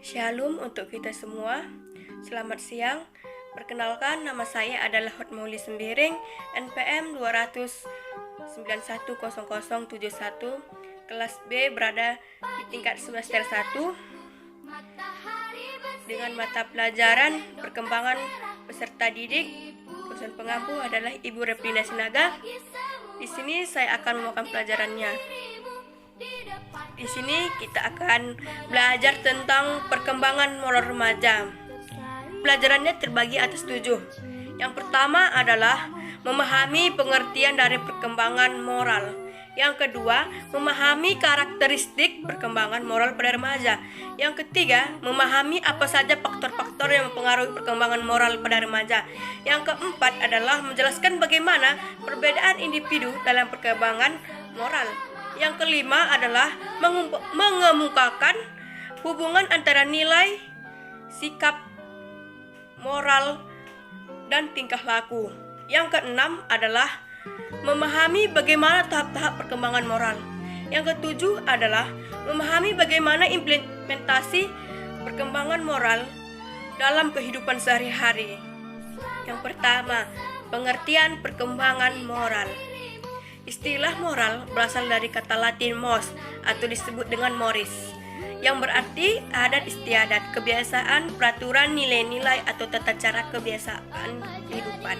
Shalom untuk kita semua. Selamat siang. Perkenalkan, nama saya adalah Hotmauli Sembiring, NPM 2910071, kelas B, berada di tingkat semester 1 dengan mata pelajaran perkembangan peserta didik. Dosen pengampu adalah Ibu Replina Sinaga. Di sini saya akan membawakan pelajarannya. Di sini kita akan belajar tentang perkembangan moral remaja. Pelajarannya terbagi atas 7. Yang pertama adalah memahami pengertian dari perkembangan moral. Yang kedua, memahami karakteristik perkembangan moral pada remaja. Yang ketiga, memahami apa saja faktor-faktor yang mempengaruhi perkembangan moral pada remaja. Yang keempat adalah menjelaskan bagaimana perbedaan individu dalam perkembangan moral. Yang kelima adalah mengemukakan hubungan antara nilai, sikap, moral, dan tingkah laku. Yang keenam adalah memahami bagaimana tahap-tahap perkembangan moral. Yang ketujuh adalah memahami bagaimana implementasi perkembangan moral dalam kehidupan sehari-hari. Yang pertama, pengertian perkembangan moral. Istilah moral berasal dari kata Latin mos atau disebut dengan moris, yang berarti adat istiadat, kebiasaan, peraturan, nilai-nilai atau tata cara kebiasaan kehidupan.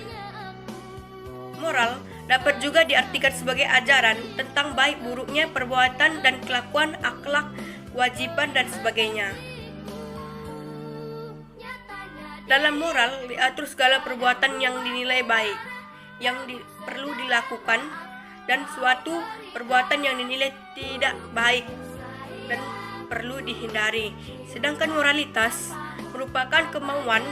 Moral dapat juga diartikan sebagai ajaran tentang baik buruknya perbuatan dan kelakuan, akhlak, kewajiban, dan sebagainya. Dalam moral diatur segala perbuatan yang dinilai baik, yang perlu dilakukan, dan suatu perbuatan yang dinilai tidak baik dan perlu dihindari. Sedangkan moralitas merupakan kemauan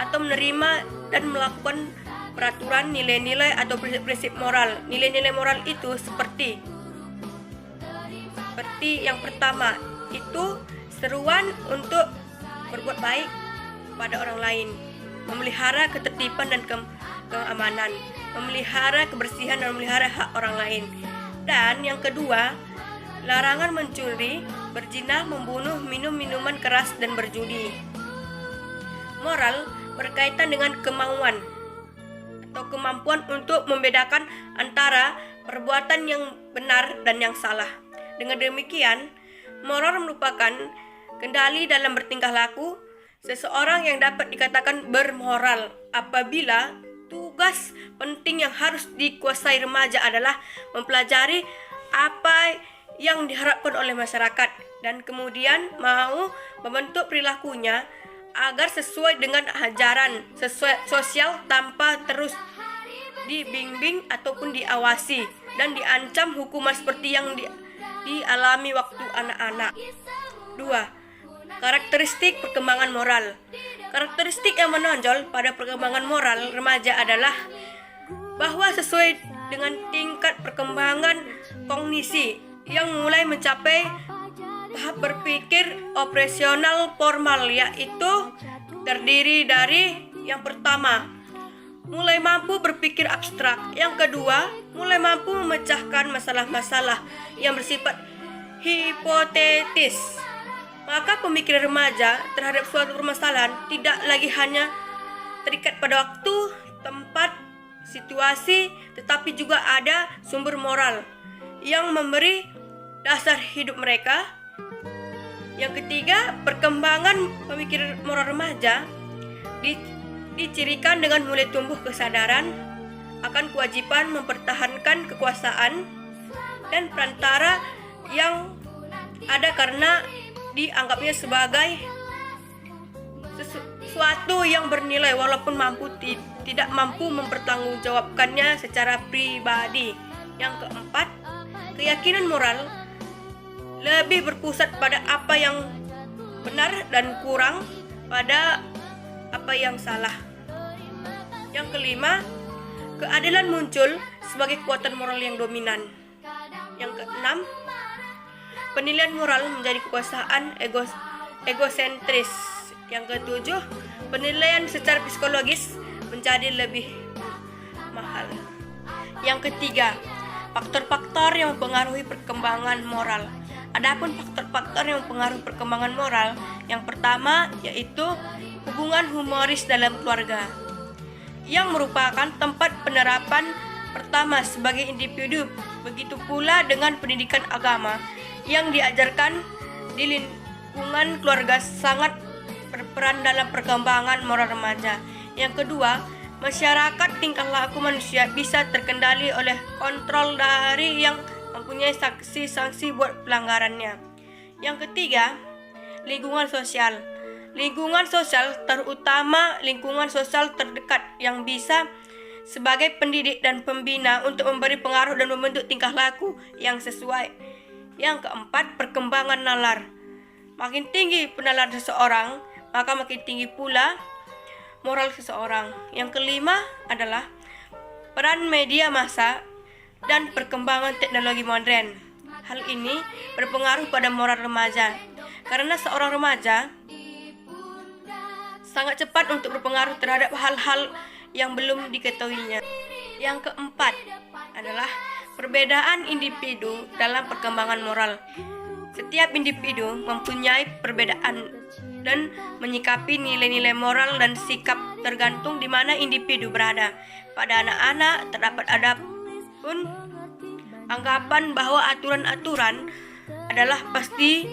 atau menerima dan melakukan peraturan, nilai-nilai atau prinsip moral. Nilai-nilai moral itu seperti yang pertama, itu seruan untuk berbuat baik pada orang lain, memelihara ketertiban dan keamanan, memelihara kebersihan dan memelihara hak orang lain. Dan yang kedua, larangan mencuri, berzina, membunuh, minum minuman keras, dan berjudi. Moral berkaitan dengan kemauan atau kemampuan untuk membedakan antara perbuatan yang benar dan yang salah. Dengan demikian, moral merupakan kendali dalam bertingkah laku seseorang yang dapat dikatakan bermoral apabila tugas penting yang harus dikuasai remaja adalah mempelajari apa yang diharapkan oleh masyarakat dan kemudian mau membentuk perilakunya agar sesuai dengan ajaran sosial tanpa terus dibimbing ataupun diawasi dan diancam hukuman seperti yang dialami waktu anak-anak. 2. Karakteristik perkembangan moral. Karakteristik yang menonjol pada perkembangan moral remaja adalah bahwa sesuai dengan tingkat perkembangan kognisi yang mulai mencapai tahap berpikir operasional formal, yaitu terdiri dari yang pertama, mulai mampu berpikir abstrak. Yang kedua, mulai mampu memecahkan masalah-masalah yang bersifat hipotetis. Maka pemikiran remaja terhadap suatu permasalahan tidak lagi hanya terikat pada waktu, tempat, situasi, tetapi juga ada sumber moral yang memberi dasar hidup mereka. Yang ketiga, perkembangan pemikiran moral remaja dicirikan dengan mulai tumbuh kesadaran akan kewajiban mempertahankan kekuasaan dan perantara yang ada karena dianggapnya sebagai sesuatu yang bernilai walaupun tidak mampu mempertanggungjawabkannya secara pribadi. Yang keempat, keyakinan moral lebih berpusat pada apa yang benar dan kurang pada apa yang salah. Yang kelima, keadilan muncul sebagai kekuatan moral yang dominan. Yang keenam, penilaian moral menjadi kekuasaan egosentris. Yang ketujuh, penilaian secara psikologis menjadi lebih mahal. Yang ketiga, faktor-faktor yang mempengaruhi perkembangan moral. Adapun faktor-faktor yang mempengaruhi perkembangan moral Yang pertama yaitu hubungan humoris dalam keluarga, yang merupakan tempat penerapan pertama sebagai individu. Begitu pula dengan pendidikan agama yang diajarkan di lingkungan keluarga sangat berperan dalam perkembangan moral remaja. Yang kedua, masyarakat tingkah laku manusia bisa terkendali oleh kontrol dari yang mempunyai sanksi-sanksi buat pelanggarannya. Yang ketiga, lingkungan sosial. Lingkungan sosial, terutama lingkungan sosial terdekat yang bisa sebagai pendidik dan pembina untuk memberi pengaruh dan membentuk tingkah laku yang sesuai. Yang keempat, perkembangan nalar. Makin tinggi penalaran seseorang, maka makin tinggi pula moral seseorang. Yang kelima adalah peran media massa dan perkembangan teknologi modern. Hal ini berpengaruh pada moral remaja, karena seorang remaja sangat cepat untuk berpengaruh terhadap hal-hal yang belum diketahuinya. Yang keempat adalah perbedaan individu dalam perkembangan moral. Setiap individu mempunyai perbedaan dan menyikapi nilai-nilai moral dan sikap tergantung di mana individu berada. Pada anak-anak terdapat pun anggapan bahwa aturan-aturan adalah pasti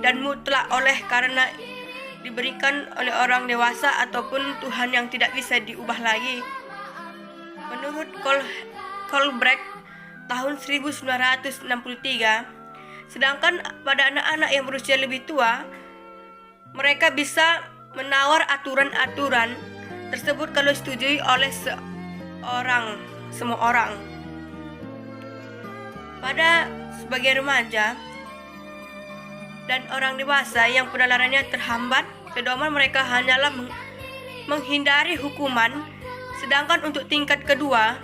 dan mutlak oleh karena diberikan oleh orang dewasa ataupun Tuhan yang tidak bisa diubah lagi. Menurut Colbrecht tahun 1963, sedangkan pada anak-anak yang berusia lebih tua, mereka bisa menawar aturan-aturan tersebut kalau disetujui oleh semua orang. Pada sebagai remaja dan orang dewasa yang penalarannya terhambat, pedoman mereka hanyalah menghindari hukuman. Sedangkan untuk tingkat kedua,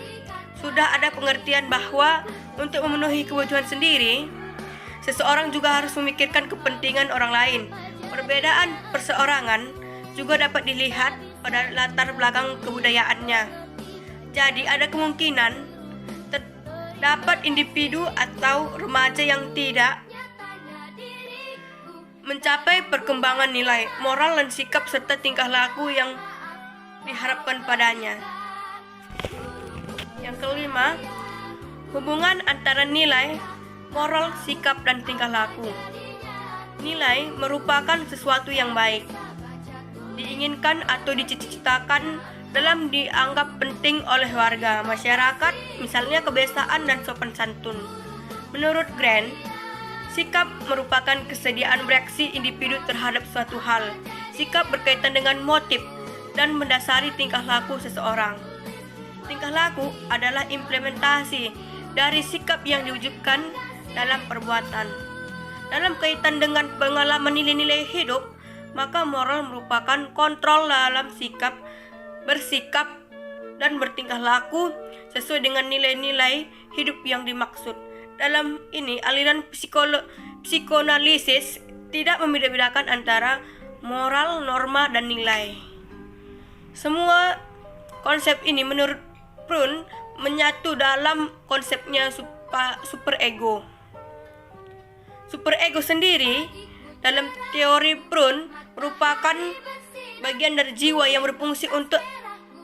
sudah ada pengertian bahwa untuk memenuhi kebutuhan sendiri, seseorang juga harus memikirkan kepentingan orang lain. Perbedaan perseorangan juga dapat dilihat pada latar belakang kebudayaannya. Jadi ada kemungkinan terdapat individu atau remaja yang tidak mencapai perkembangan nilai, moral dan sikap serta tingkah laku yang diharapkan padanya. Yang kelima, hubungan antara nilai, moral, sikap, dan tingkah laku. Nilai merupakan sesuatu yang baik, diinginkan atau dicita-citakan dalam dianggap penting oleh warga, masyarakat, misalnya kebiasaan dan sopan santun. Menurut Grant, sikap merupakan kesediaan bereaksi individu terhadap suatu hal. Sikap berkaitan dengan motif dan mendasari tingkah laku seseorang. Tingkah laku adalah implementasi dari sikap yang diwujudkan dalam perbuatan. Dalam kaitan dengan pengalaman nilai-nilai hidup, maka moral merupakan kontrol dalam sikap, bersikap, dan bertingkah laku sesuai dengan nilai-nilai hidup yang dimaksud. Dalam ini, aliran psikoanalisis tidak membeda-bedakan antara moral, norma, dan nilai. Semua konsep ini menurut Prun menyatu dalam konsepnya superego. Superego sendiri dalam teori Prun merupakan bagian dari jiwa yang berfungsi untuk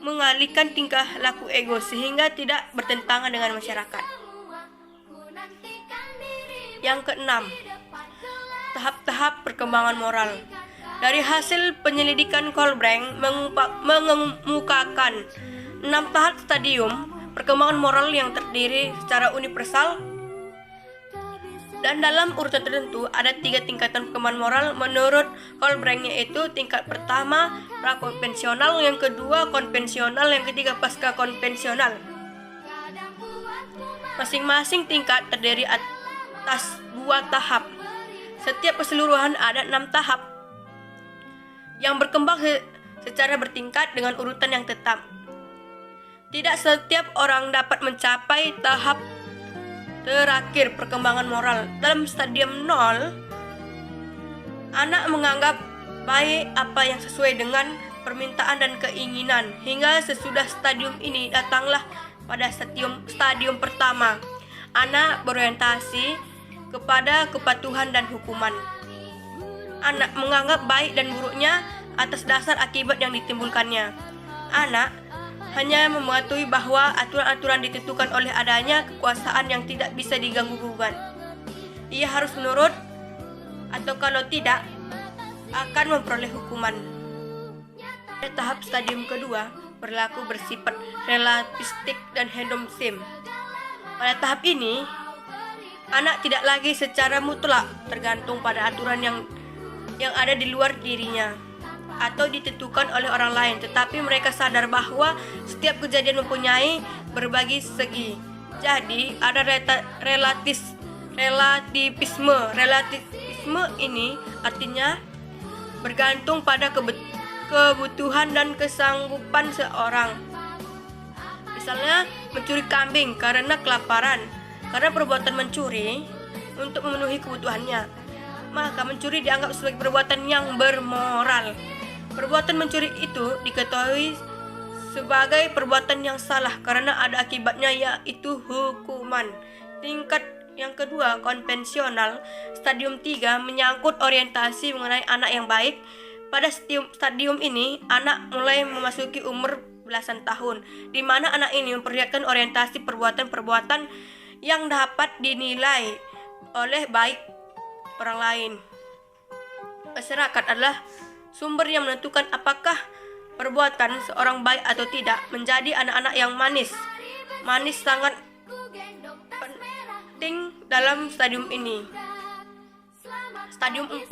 mengalihkan tingkah laku ego sehingga tidak bertentangan dengan masyarakat. Yang keenam, tahap-tahap perkembangan moral. Dari hasil penyelidikan Colbrecht mengemukakan 6 tahap stadium perkembangan moral yang terdiri secara universal, dan dalam urutan tertentu ada 3 tingkatan perkembangan moral menurut Colbrecht, yaitu tingkat pertama prakonvensional, yang kedua konvensional, yang ketiga pasca konvensional. Masing-masing tingkat terdiri atas 2 tahap. Setiap keseluruhan ada 6 tahap yang berkembang secara bertingkat dengan urutan yang tetap. Tidak setiap orang dapat mencapai tahap terakhir perkembangan moral. Dalam stadium 0, anak menganggap baik apa yang sesuai dengan permintaan dan keinginan. Hingga sesudah stadium ini datanglah pada stadium pertama, anak berorientasi kepada kepatuhan dan hukuman. anak menganggap baik dan buruknya atas dasar akibat yang ditimbulkannya. Anak hanya mengetahui bahwa aturan-aturan ditentukan oleh adanya kekuasaan yang tidak bisa diganggu-gugat. Ia harus menurut, atau kalau tidak, akan memperoleh hukuman. Pada tahap stadium kedua, perilaku bersifat relativistik dan hedonisme. Pada tahap ini, anak tidak lagi secara mutlak tergantung pada aturan yang ada di luar dirinya atau ditentukan oleh orang lain, tetapi mereka sadar bahwa setiap kejadian mempunyai berbagai segi. Jadi, ada relativisme. Relativisme ini artinya bergantung pada kebutuhan dan kesanggupan seorang. Misalnya, mencuri kambing karena kelaparan, karena perbuatan mencuri untuk memenuhi kebutuhannya, maka mencuri dianggap sebagai perbuatan yang bermoral. Perbuatan mencuri itu diketahui sebagai perbuatan yang salah karena ada akibatnya, yaitu hukuman. Tingkat yang kedua, konvensional. Stadium 3 menyangkut orientasi mengenai anak yang baik. Pada stadium ini, anak mulai memasuki umur belasan tahun, di mana anak ini memperlihatkan orientasi perbuatan-perbuatan yang dapat dinilai oleh baik orang lain. Masyarakat adalah sumber yang menentukan apakah perbuatan seorang baik atau tidak. Menjadi anak-anak yang manis sangat penting dalam stadium ini. Stadium 4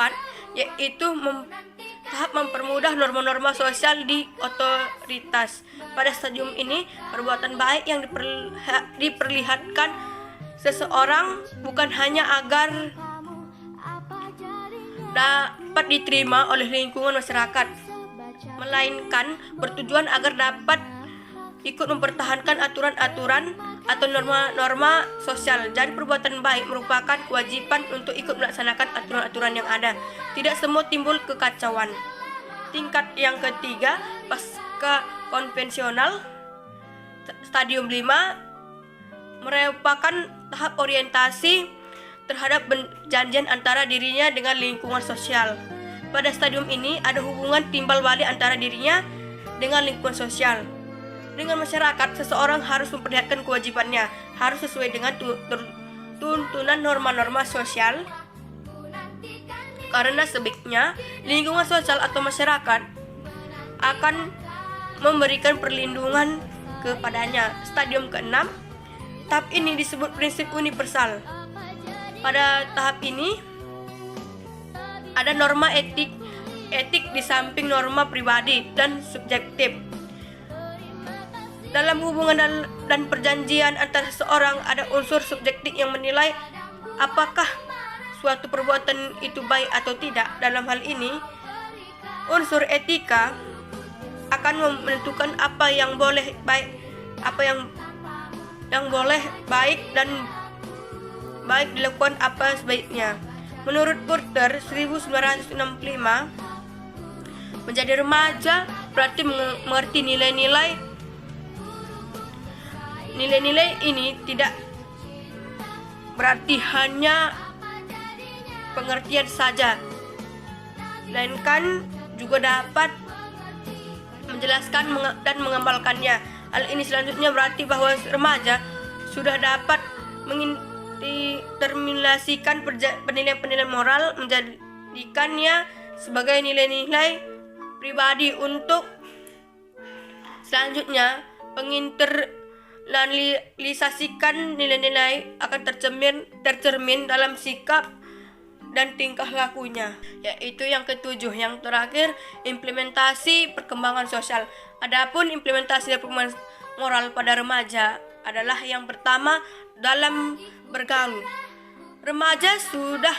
yaitu tahap mempermudah norma-norma sosial di otoritas. Pada stadium ini, perbuatan baik yang diperlihatkan seseorang bukan hanya agar dapat diterima oleh lingkungan masyarakat, melainkan bertujuan agar dapat ikut mempertahankan aturan-aturan atau norma-norma sosial. Jadi perbuatan baik merupakan kewajiban untuk ikut melaksanakan aturan-aturan yang ada. Tidak semua timbul kekacauan. Tingkat yang ketiga, pasca konvensional. Stadium 5 merupakan tahap orientasi terhadap perjanjian antara dirinya dengan lingkungan sosial. Pada stadium ini ada hubungan timbal balik antara dirinya dengan lingkungan sosial. Dengan masyarakat, seseorang harus memperlihatkan kewajibannya, harus sesuai dengan tuntunan norma-norma sosial. Karena sebaiknya, lingkungan sosial atau masyarakat akan memberikan perlindungan kepadanya. Stadium ke-6, tahap ini disebut prinsip universal. Pada tahap ini, ada norma etik di samping norma pribadi dan subjektif. Dalam hubungan dan perjanjian antara seseorang ada unsur subjektif yang menilai apakah suatu perbuatan itu baik atau tidak. Dalam hal ini, unsur etika akan menentukan apa yang boleh baik, apa yang boleh baik dan baik dilakukan apa sebaiknya. Menurut Porter 1965, menjadi remaja berarti mengerti nilai-nilai ini tidak berarti hanya pengertian saja, melainkan juga dapat menjelaskan dan mengamalkannya. Hal ini selanjutnya berarti bahwa remaja sudah dapat mendeterminasikan penilaian-penilaian moral, menjadikannya sebagai nilai-nilai pribadi. Untuk selanjutnya, penginternalisasikan nilai-nilai akan tercermin dalam sikap dan tingkah lakunya, yaitu yang ketujuh. Yang terakhir, implementasi perkembangan sosial. Adapun implementasi perkembangan moral pada remaja adalah yang pertama, dalam bergaul. Remaja sudah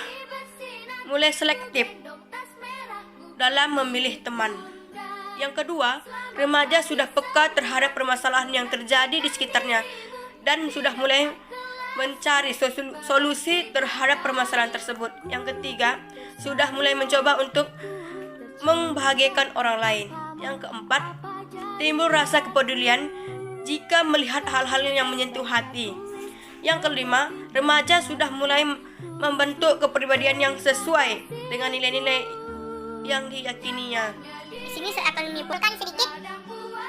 mulai selektif dalam memilih teman. Yang kedua, remaja sudah peka terhadap permasalahan yang terjadi di sekitarnya dan sudah mulai mencari solusi terhadap permasalahan tersebut. Yang ketiga, sudah mulai mencoba untuk membahagiakan orang lain. Yang keempat, timbul rasa kepedulian jika melihat hal-hal yang menyentuh hati. Yang kelima, remaja sudah mulai membentuk kepribadian yang sesuai dengan nilai-nilai yang diyakininya. Di sini saya akan menyimpulkan sedikit.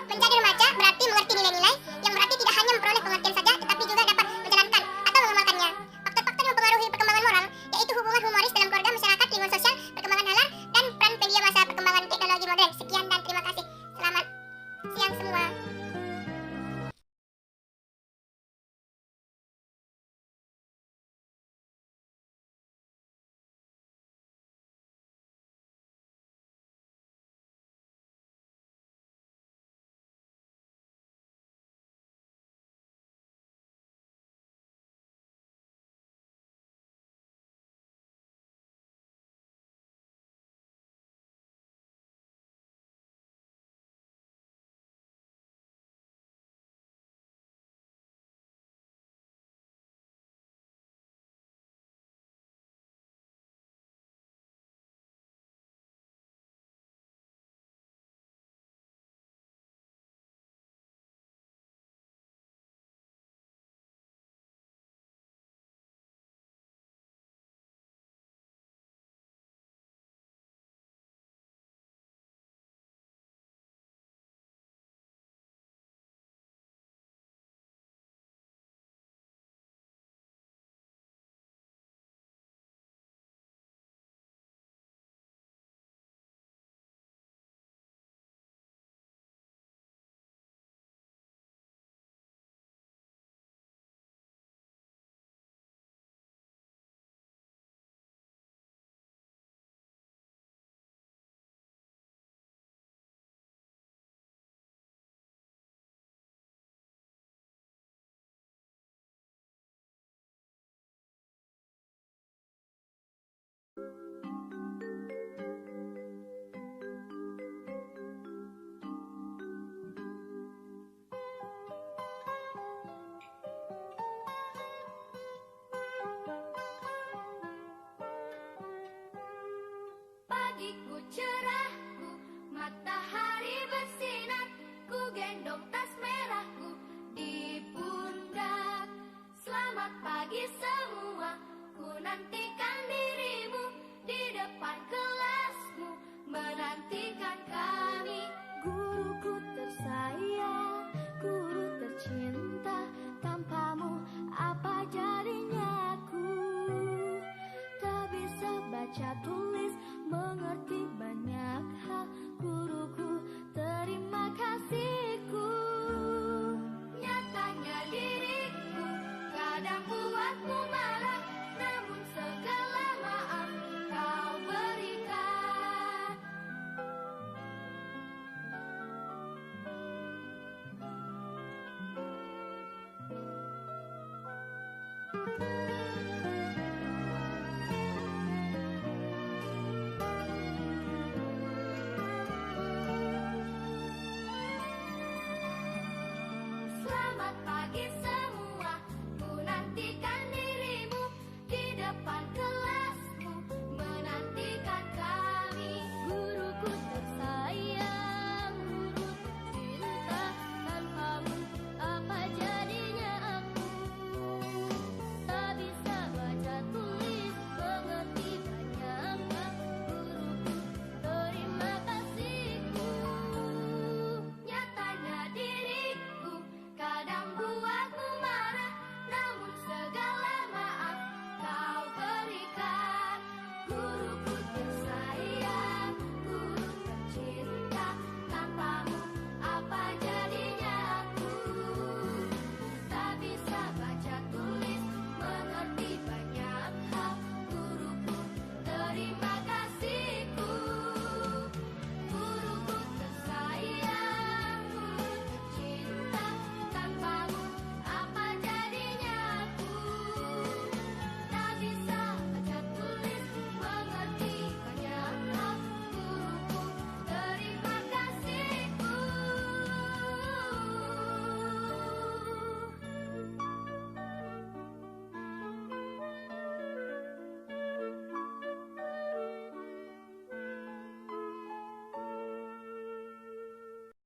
Menjadi remaja berarti mengerti nilai-nilai, yang berarti tidak hanya memperoleh pengertian saja, tetapi juga dapat menjalankan atau mengamalkannya. Faktor-faktor yang mempengaruhi perkembangan moral, yaitu hubungan humoris dalam keluarga, masyarakat, lingkungan sosial, perkembangan nalar, dan peran media masa perkembangan teknologi modern. Sekian dan terima kasih. Selamat siang semua. Pagiku cerahku, matahari bersinar, ku gendong tas merahku di pundak. Selamat pagi semua, ku nantikan dirimu di depan kelasmu, menantikan kami. Guruku tersayang, guru tercinta, tanpamu apa jadinya aku? Tak bisa baca tulis, mengerti banyak hal, guruku terima kasihku. Nyatanya diriku kadang buatmu marah, namun segala maaf kau berikan.